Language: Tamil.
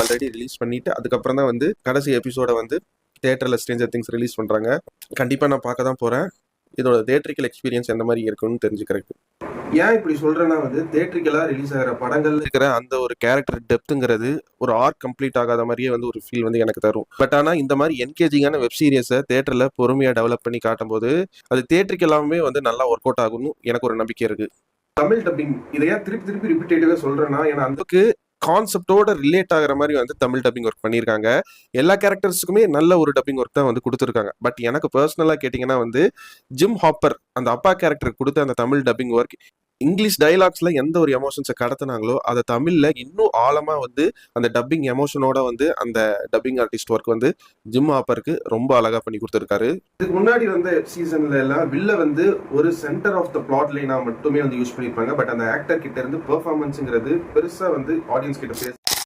ஆல்ரெடி ரிலீஸ் பண்ணிட்டு அதுக்கப்புறம் தான் வந்து கடைசி எபிசோட வந்து தியேட்டர்ல ஸ்ட்ரேஞ்சர் திங்ஸ் ரிலீஸ் பண்றாங்க. கண்டிப்பா நான் பார்க்க தான் போறேன். இதோட தியேட்ரிக்கல் எக்ஸ்பீரியன்ஸ் எந்த மாதிரி இருக்குன்னு தெரிஞ்சுக்கிறதுக்கு. ஏன் இப்படி சொல்றேன்னா வந்து தியேட்ரிக்கலா ரிலீஸ் ஆகிற படங்கள்ல இருக்கிற அந்த ஒரு கேரக்டர் டெப்த்துங்கிறது ஒரு ஆர்க் கம்ப்ளீட் ஆகாத மாதிரியே வந்து ஒரு ஃபீல் வந்து எனக்கு தரும். பட் ஆனா இந்த மாதிரி என்கேஜிங்கான வெப் சீரிஸை தியேட்டர்ல பொறுமையா டெவலப் பண்ணி காட்டும் போது அது தியேட்ரிக்கலாமே வந்து நல்லா ஒர்க் அவுட் ஆகும்னு எனக்கு ஒரு நம்பிக்கை இருக்கு. தமிழ் டப்பிங் இதையா திருப்பி திருப்பி ரிப்பீட்டேட்டிவா சொல்றேன்னா ஏன்னா அதுக்கு கான்செப்டோட ரிலேட் ஆகிற மாதிரி வந்து தமிழ் டப்பிங் ஒர்க் பண்ணியிருக்காங்க. எல்லா கேரக்டர்ஸுக்குமே நல்ல ஒரு டப்பிங் ஒர்க் தான் வந்து கொடுத்துருக்காங்க. பட் எனக்கு பர்சனலாக கேட்டிங்கன்னா வந்து ஜிம் ஹாப்பர் அந்த அப்பா கேரக்டர் கொடுத்த அந்த தமிழ் டப்பிங் ஒர்க் இங்கிலீஷ் டைலாக்ஸ்ல எந்த ஒரு எமோஷன்ஸை கடத்தினாங்களோ அதை தமிழ்ல இன்னும் ஆழமா வந்து அந்த டப்பிங் எமோஷனோட வந்து அந்த டப்பிங் ஆர்டிஸ்ட் ஒர்க் வந்து ஜிம் ஹாப்பருக்கு ரொம்ப அழகா பண்ணி கொடுத்துருக்காரு. இதுக்கு முன்னாடி வந்து சீசன்ல எல்லாம் வில்ல வந்து ஒரு சென்டர் ஆஃப் த பிளாட் லைனா மட்டுமே வந்து யூஸ் பண்ணிருப்பாங்க. பட் அந்த ஆக்டர் கிட்ட இருந்து பெர்ஃபார்மன்ஸ்ங்கிறது பெருசா வந்து ஆடியன்ஸ் கிட்ட பேச